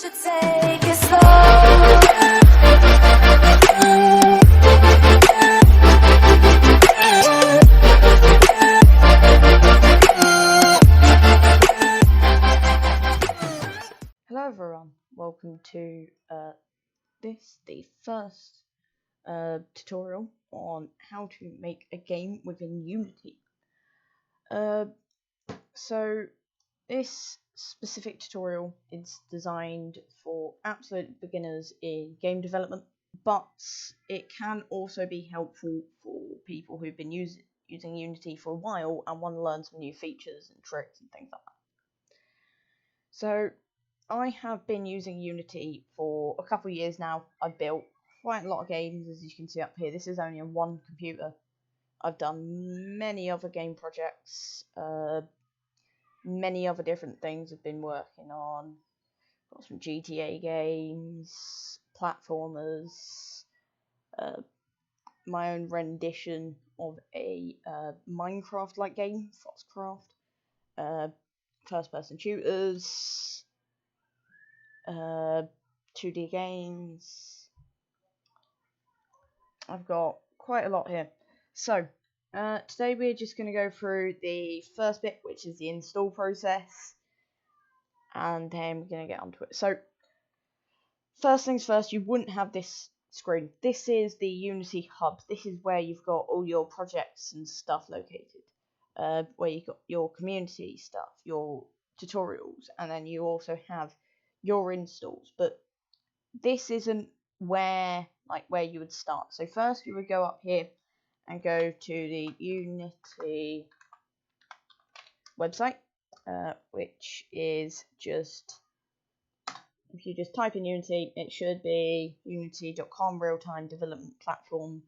should take it slow. Hello everyone, welcome to the first tutorial on how to make a game within Unity. So this specific tutorial is designed for absolute beginners in game development, but it can also be helpful for people who've been using Unity for a while and want to learn some new features and tricks and things like that. So I have been using Unity for a couple of years now. I've built quite a lot of games, as you can see up here. This is only on one computer. I've done many other game projects, many other different things I've been working on. Got some GTA games, platformers, my own rendition of a Minecraft-like game, Foxcraft, first-person shooters, 2D games. I've got quite a lot here. So today we're just going to go through the first bit, which is the install process, and then we're going to get onto it. So first things first, you wouldn't have this screen. This is the Unity hub. This is where you've got all your projects and stuff located, where you've got your community stuff, your tutorials, and then you also have your installs. But this isn't where you would start. So first you would go up here and go to the Unity website, which is just, if you just type in Unity, it should be unity.com, real-time development platform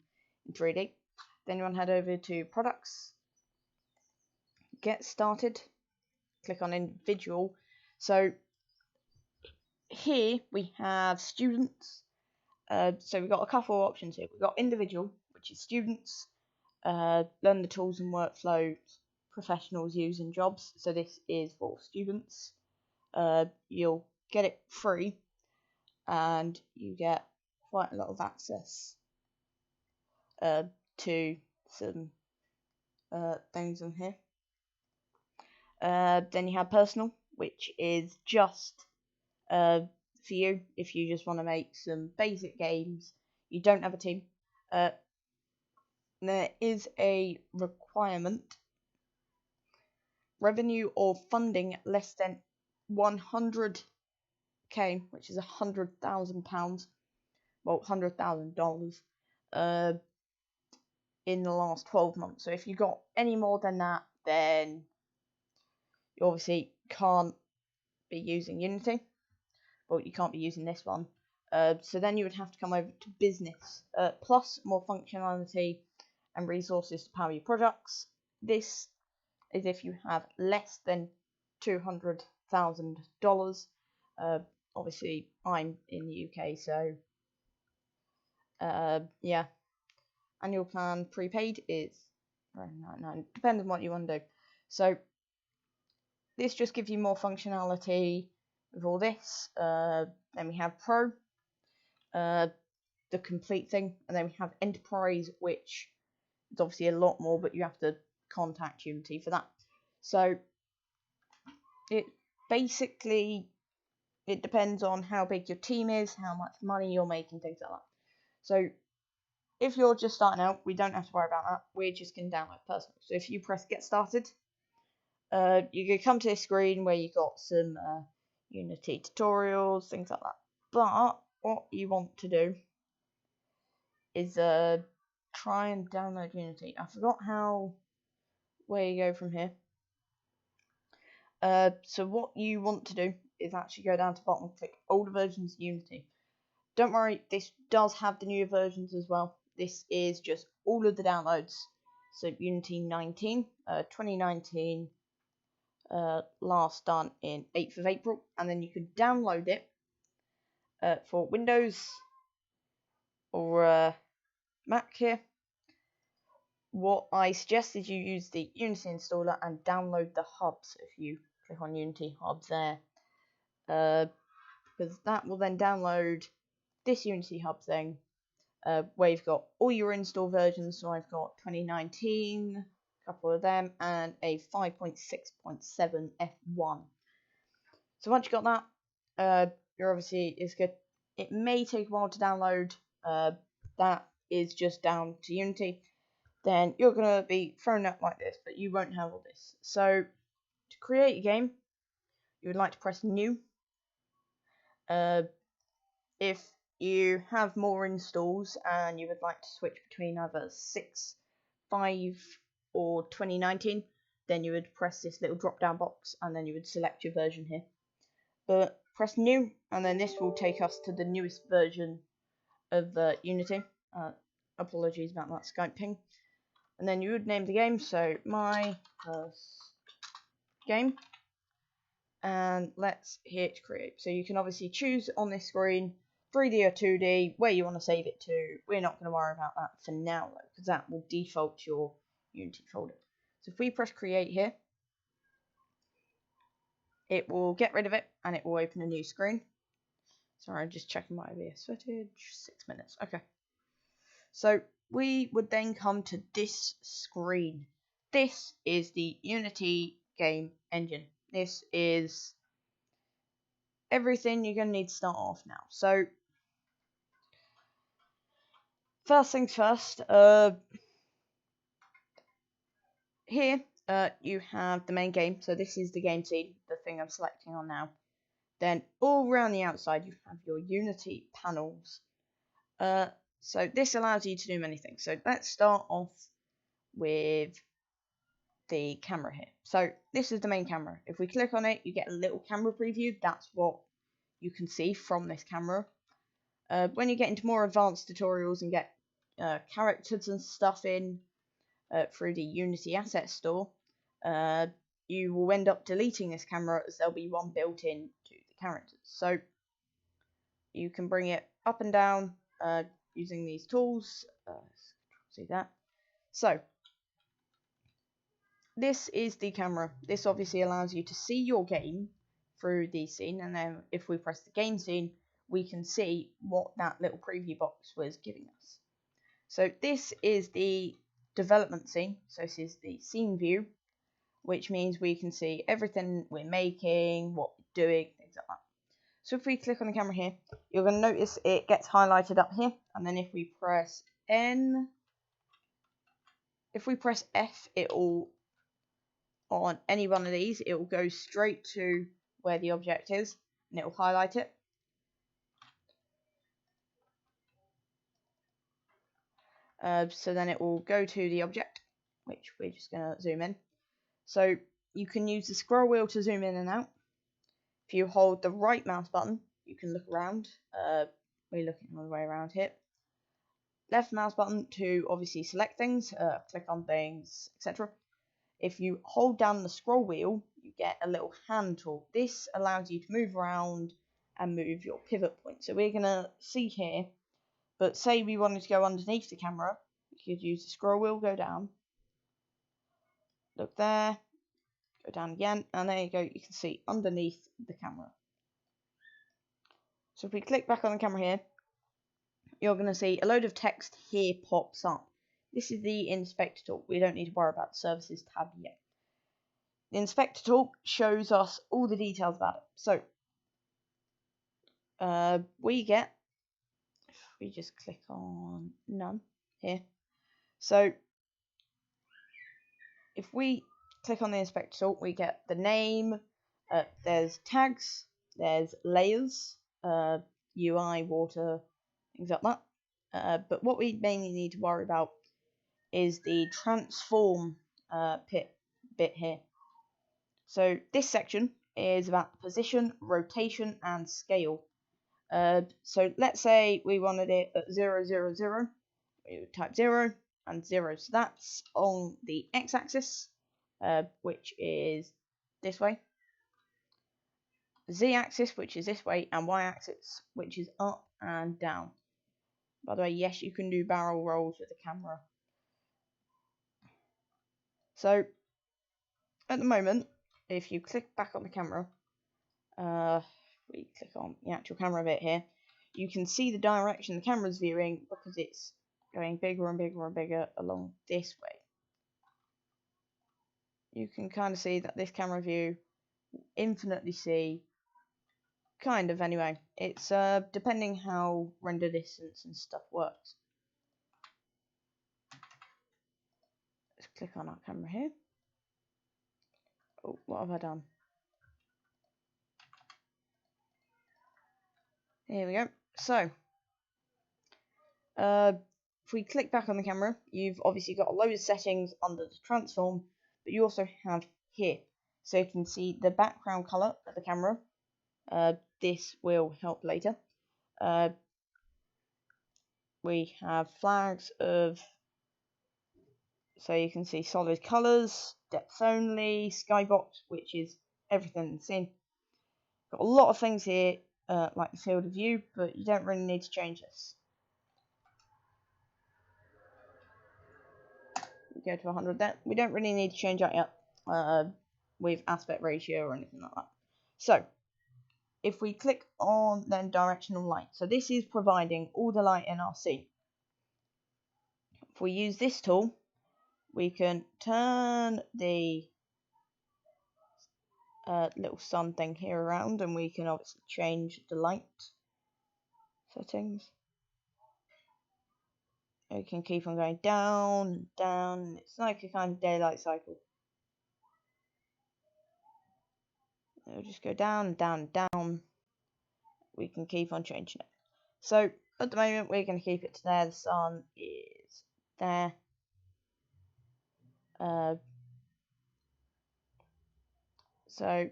in 3D. Then you want to head over to products, get started, click on individual. So here we have students. So we've got a couple of options here. We've got individual, which is students, learn the tools and workflows professionals use in jobs. So this is for students. You'll get it free, and you get quite a lot of access to some things on here. Then you have personal, which is just for you if you just want to make some basic games. You don't have a team. There is a requirement: revenue or funding less than 100k, which is £100,000, well, $100,000 in the last 12 months. So if you got any more than that, then you obviously can't be using Unity. Well, you can't be using this one. So then you would have to come over to business, plus more functionality and resources to power your products. This is if you have less than $200,000. Obviously, I'm in the UK, so yeah. Annual plan prepaid is $9.99. Depends on what you want to do. So this just gives you more functionality with all this. Then we have Pro, the complete thing, and then we have Enterprise, which is obviously a lot more, but you have to contact Unity for that. So it depends on how big your team is, how much money you're making, things like that. So if you're just starting out, we don't have to worry about that. We're just going to download personal. So if you press get started, you can come to this screen where you've got some Unity tutorials, things like that. But what you want to do is try and download Unity. I forgot where you go from here. So what you want to do is actually go down to the bottom and click older versions of Unity. Don't worry, this does have the newer versions as well. This is just all of the downloads. So Unity 19, 2019, last done in 8th of April, and then you can download it for Windows or Mac here. What I suggest is you use the Unity installer and download the hub. So if you click on Unity hub there, because that will then download this Unity Hub thing, where you've got all your install versions. So I've got 2019, a couple of them, and a 5.6.7 F1. So once you got that, you're obviously, it's good. It may take a while to download. That is just down to Unity. Then you're going to be thrown up like this, but you won't have all this. So to create a game, you would like to press New. If you have more installs and you would like to switch between either 6, 5, or 2019, then you would press this little drop down box and then you would select your version here. But press New, and then this will take us to the newest version of Unity. Apologies about that Skype ping. And then you would name the game, so my first game, and let's hit create. So you can obviously choose on this screen 3D or 2D, where you want to save it to. We're not going to worry about that for now though, because that will default to your Unity folder. So if we press create here, it will get rid of it and it will open a new screen. Sorry, I'm just checking my OBS footage. 6 minutes. Okay. So we would then come to this screen. This is the Unity game engine. This is everything you're going to need to start off now. So first things first, here you have the main game. So this is the game scene, the thing I'm selecting on now. Then all around the outside you have your Unity panels. So this allows you to do many things. So let's start off with the camera here. So this is the main camera. If we click on it, you get a little camera preview. That's what you can see from this camera. When you get into more advanced tutorials and get characters and stuff in through the Unity Asset Store, you will end up deleting this camera as there'll be one built in to the characters. So you can bring it up and down using these tools. See that? So this is the camera. This obviously allows you to see your game through the scene, and then if we press the game scene, we can see what that little preview box was giving us. So this is the development scene. So this is the scene view, which means we can see everything we're making, what we're doing, things like that. So if we click on the camera here, you're going to notice it gets highlighted up here, and then if we press F, it will, on any one of these, it will go straight to where the object is, and it will highlight it. So then it will go to the object, which we're just going to zoom in. So you can use the scroll wheel to zoom in and out. If you hold the right mouse button, you can look around. We're looking all the way around here. Left mouse button to obviously select things, click on things, etc. If you hold down the scroll wheel, you get a little hand tool. This allows you to move around and move your pivot point. So we're going to see here, but say we wanted to go underneath the camera, we could use the scroll wheel, go down, look there, go down again, and there you go, you can see underneath the camera. So if we click back on the camera here, you're going to see a load of text here pops up. This is the inspector tool. We don't need to worry about the services tab yet. The inspector tool shows us all the details about it. So we get, if we just click on none here. So if we click on the inspector tool, we get the name, there's tags, there's layers, UI, water, things like that. But what we mainly need to worry about is the transform bit here. So this section is about the position, rotation, and scale. So let's say we wanted it at 0, 0, 0. We would type 0 and 0. So that's on the x-axis, which is this way. Z-axis, which is this way, and y-axis, which is up and down. By the way, yes, you can do barrel rolls with the camera. So at the moment, if you click back on the camera, we click on the actual camera bit here, you can see the direction the camera's viewing because it's going bigger and bigger and bigger along this way. You can kind of see that this camera view infinitely see, kind of anyway. It's depending how render distance and stuff works. Let's click on our camera here. Oh, what have I done? Here we go. So, if we click back on the camera, you've obviously got a load of settings under the transform, but you also have here. So you can see the background color of the camera. This will help later. We have flags of, so you can see solid colors, depth only, skybox, which is everything in the scene. Got a lot of things here, like the field of view, but you don't really need to change this. Go to 100 there. We don't really need to change that yet with aspect ratio or anything like that. So if we click on then directional light, so this is providing all the light in our scene. If we use this tool, we can turn the little sun thing here around, and we can obviously change the light settings. We can keep on going down and down. It's like a kind of daylight cycle. It'll just go down and down and down. We can keep on changing it. So at the moment we're going to keep it to there. The sun is there. So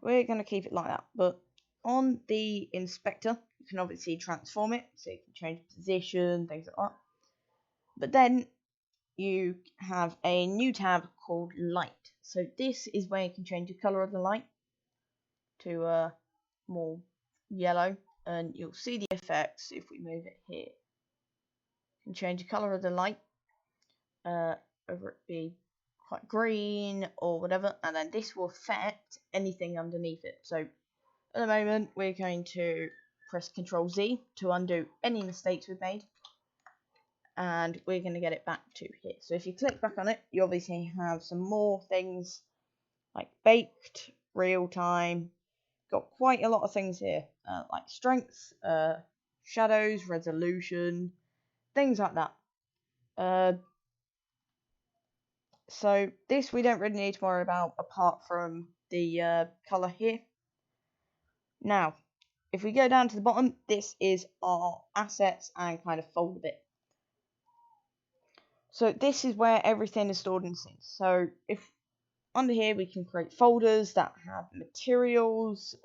we're going to keep it like that. But on the inspector, you can obviously transform it, so you can change position, things like that. But then you have a new tab called light. So this is where you can change the color of the light to more yellow, and you'll see the effects if we move it here. You can change the color of the light, whether it be quite green or whatever, and then this will affect anything underneath it. So at the moment we're going to press Ctrl Z to undo any mistakes we've made, and we're going to get it back to here. So if you click back on it, you obviously have some more things like baked, real time. Got quite a lot of things here, like strength, shadows, resolution, things like that. So this we don't really need to worry about apart from the color here. Now, if we go down to the bottom, this is our assets and kind of folder bit. So this is where everything is stored in scenes. So if under here we can create folders that have materials,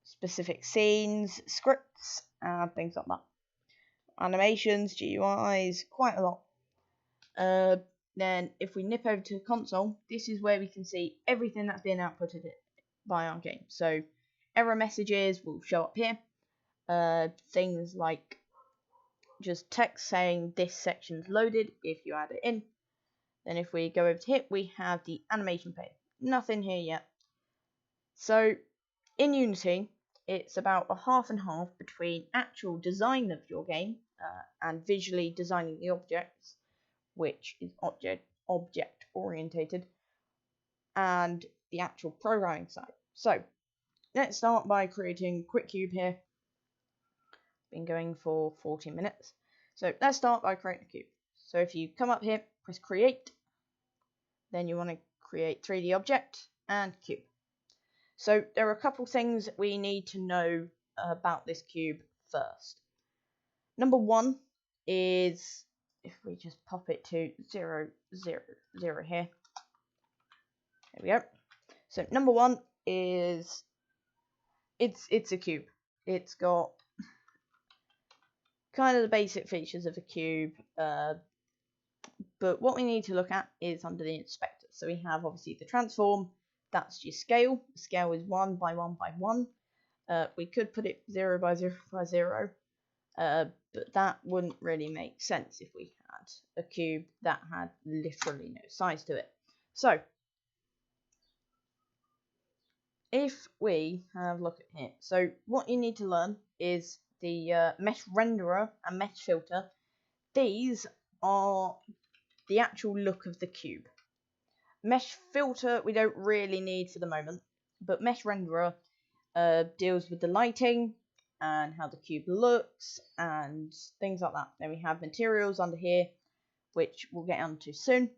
specific scenes, scripts, and things like that. Animations, GUIs, quite a lot. Then if we nip over to the console, this is where we can see everything that's being outputted by our game. So error messages will show up here. Things like just text saying this section's loaded if you add it in. Then if we go over to here, we have the animation pane. Nothing here yet. So in Unity, it's about a half and half between actual design of your game and visually designing the objects, which is object orientated, and the actual programming side. So let's start by creating a quick cube here. Been going for 40 minutes. So let's start by creating a cube. So if you come up here, press create, then you want to create 3D object and cube. So there are a couple things we need to know about this cube first. Number one is, if we just pop it to 0, 0, 0 here. There we go. So number one is it's a cube. It's got kind of the basic features of a cube, but what we need to look at is under the inspector. So we have obviously the transform. That's your scale. The scale is 1 by 1 by 1. We could put it 0 by 0 by 0, but that wouldn't really make sense if we had a cube that had literally no size to it. So if we have a look at here, so what you need to learn is the mesh renderer and mesh filter. These are the actual look of the cube. Mesh filter we don't really need for the moment, but mesh renderer deals with the lighting and how the cube looks and things like that. Then we have materials under here, which we'll get onto soon.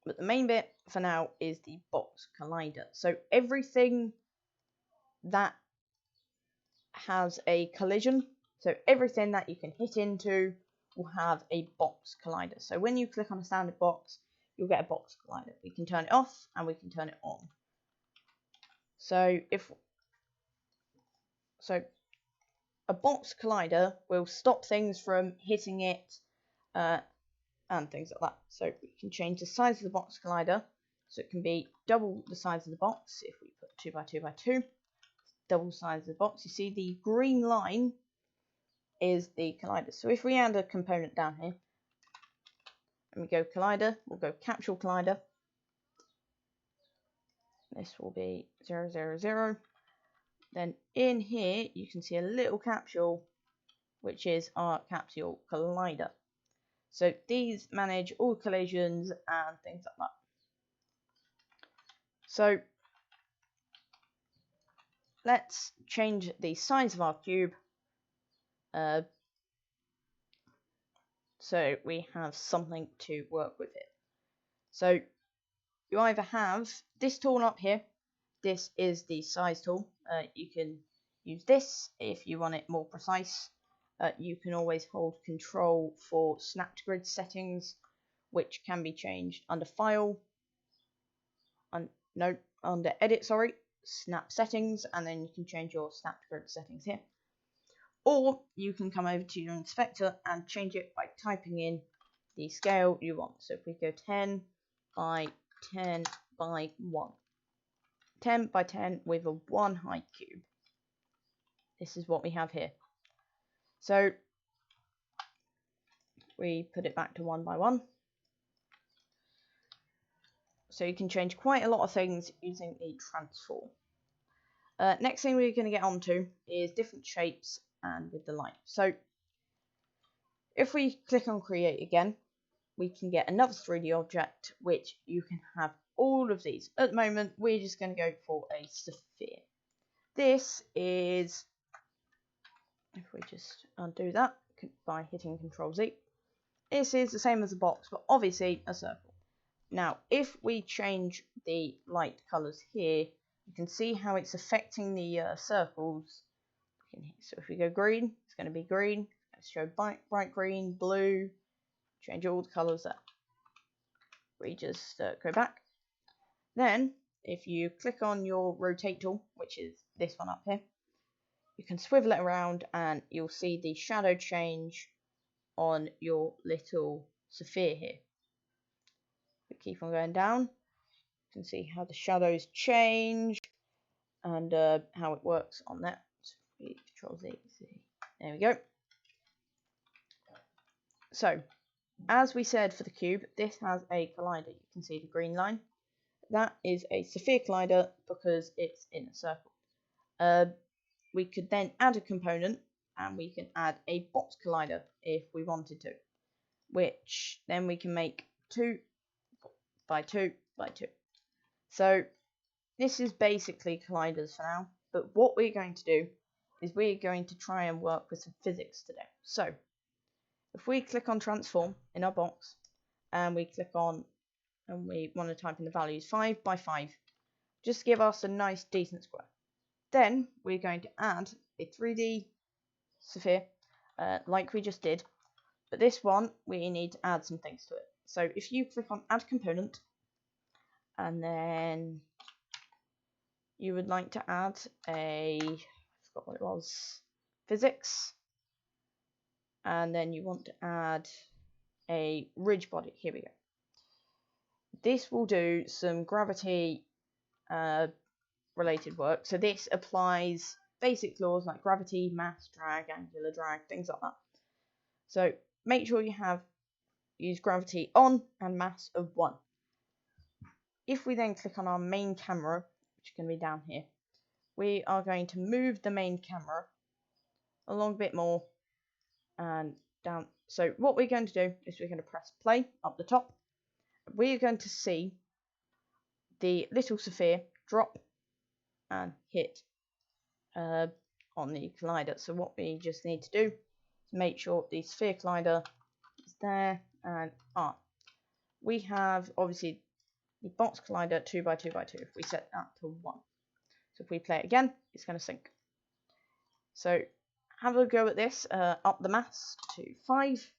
But the main bit for now is the box collider. So everything that has a collision, so everything that you can hit into will have a box collider. So when you click on a standard box, you'll get a box collider. We can turn it off and we can turn it on. So a box collider will stop things from hitting it and things like that. So we can change the size of the box collider, so it can be double the size of the box. If we put 2 by 2 by 2, double the size of the box. You see the green line is the collider. So if we add a component down here, and we go collider, we'll go capsule collider. This will be 0, 0, 0. Then in here, you can see a little capsule, which is our capsule collider. So these manage all collisions and things like that. So let's change the size of our cube so we have something to work with it. So you either have this tool up here. This is the size tool. You can use this if you want it more precise. You can always hold control for snapped grid settings, which can be changed under file, under edit, sorry, snap settings, and then you can change your snapped grid settings here. Or you can come over to your inspector and change it by typing in the scale you want. So if we go 10 by 10 by 1. 10 by 10 with a 1 height cube. This is what we have here. So we put it back to 1 by 1. So you can change quite a lot of things using the transform. Next thing we're going to get onto is different shapes and with the line. So if we click on create again, we can get another 3D object, which you can have all of these. At the moment, we're just going to go for a sphere. This is, if we just undo that by hitting Control Z, this is the same as a box, but obviously a circle. Now, if we change the light colours here, you can see how it's affecting the circles. So if we go green, it's going to be green. Let's show bright green, blue, change all the colours there. We just go back. Then, if you click on your rotate tool, which is this one up here, you can swivel it around and you'll see the shadow change on your little sphere here. We keep on going down. You can see how the shadows change and how it works on that. So Control Z. There we go. So, as we said for the cube, this has a collider. You can see the green line. That is a sphere collider because it's in a circle. We could then add a component and we can add a box collider if we wanted to, which then we can make 2 by 2 by 2. So this is basically colliders for now, but what we're going to do is we're going to try and work with some physics today. So if we click on transform in our box and we click on and we want to type in the values 5 by 5, just give us a nice decent square. Then we're going to add a 3D sphere like we just did, but this one we need to add some things to it. So if you click on add component and then you would like to add I forgot what it was, physics, and then you want to add a ridge body. Here we go. This will do some gravity related work. So this applies basic laws like gravity, mass, drag, angular drag, things like that. So make sure you use gravity on and mass of 1. if we then click on our main camera, which is going to be down here, we are going to move the main camera along a bit more and down. So what we're going to do is we're going to press play up the top. We're going to see the little sphere drop and hit on the collider. So what we just need to do is make sure the sphere collider is there, and we have obviously the box collider 2x2x2. If we set that to 1, so if we play it again, it's going to sync. So have a go at this, up the mass to 5,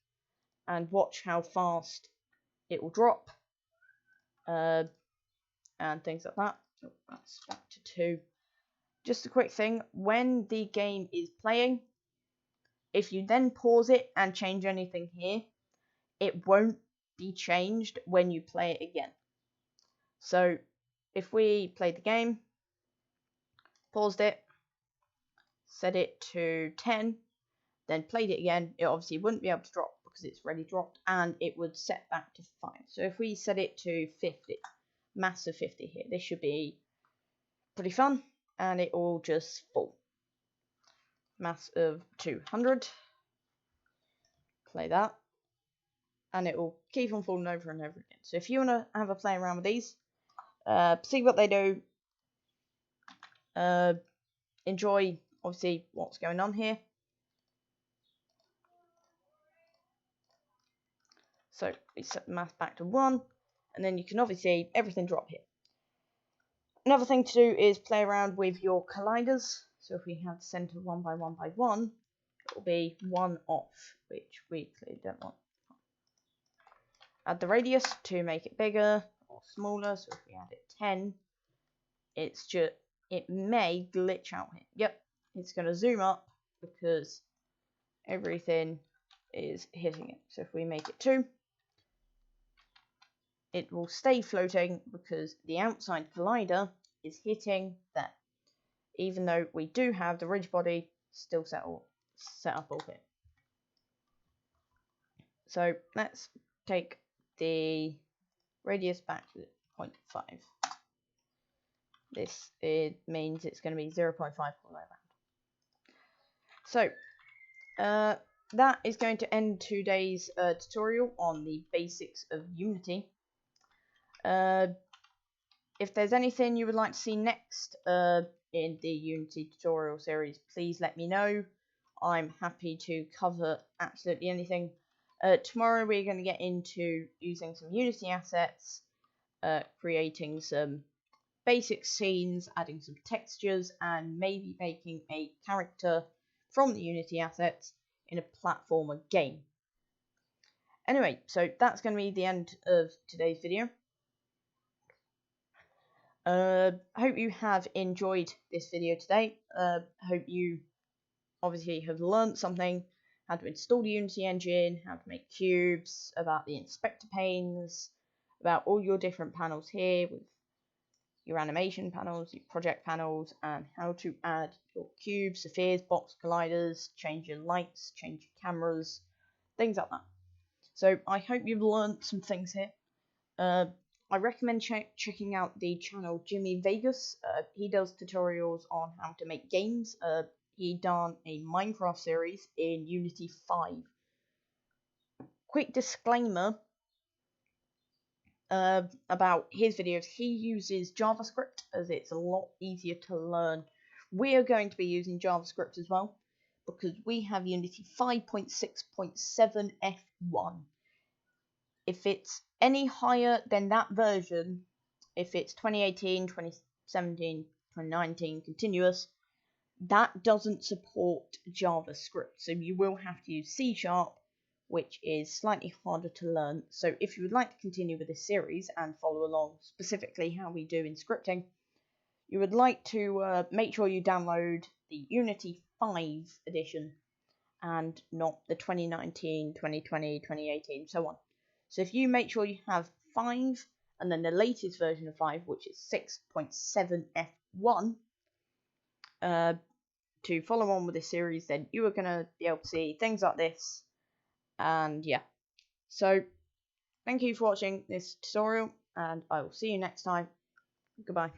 and watch how fast it will drop, and things like that. Oh, that's back to 2. Just a quick thing, when the game is playing, if you then pause it and change anything here, it won't be changed when you play it again. So if we played the game, paused it, set it to 10, then played it again, it obviously wouldn't be able to drop because it's already dropped, and it would set back to 5. So if we set it to 50, mass of 50 here, this should be pretty fun, and it will just fall. Mass of 200, play that, and it will keep on falling over and over again. So if you want to have a play around with these, see what they do, enjoy obviously what's going on here. So we set the mass back to 1, and then you can obviously see everything drop here. Another thing to do is play around with your colliders. So if we have center 1x1x1, it will be 1 off, which we clearly don't want. Add the radius to make it bigger or smaller. So if we add it 10, it may glitch out here. Yep, it's going to zoom up because everything is hitting it. So if we make it 2, it will stay floating because the outside collider is hitting that, even though we do have the ridge body still set up all here. So let's take the radius back to 0.5. This means it's going to be 0.5 all the way around. So that is going to end today's tutorial on the basics of Unity. If there's anything you would like to see next in the Unity tutorial series, please let me know. I'm happy to cover absolutely anything. Tomorrow we're going to get into using some Unity assets, creating some basic scenes, adding some textures, and maybe making a character from the Unity assets in a platformer game. Anyway, so that's going to be the end of today's video. Hope you have enjoyed this video today. Hope you obviously have learned something, how to install the Unity engine, how to make cubes, about the inspector panes, about all your different panels here with your animation panels, your project panels, and how to add your cubes, spheres, box colliders, change your lights, change your cameras, things like that. So I hope you've learned some things here. I recommend checking out the channel Jimmy Vegas. He does tutorials on how to make games. He done a Minecraft series in Unity 5. Quick disclaimer about his videos. He uses JavaScript as it's a lot easier to learn. We are going to be using JavaScript as well because we have Unity 5.6.7 F1. If it's any higher than that version, if it's 2018, 2017, 2019 continuous, that doesn't support JavaScript. So you will have to use C#, which is slightly harder to learn. So if you would like to continue with this series and follow along specifically how we do in scripting, you would like to make sure you download the Unity 5 edition and not the 2019, 2020, 2018, so on. So if you make sure you have 5 and then the latest version of 5, which is 6.7 F1, to follow on with this series, then you are going to be able to see things like this. And yeah, so thank you for watching this tutorial, and I will see you next time. Goodbye.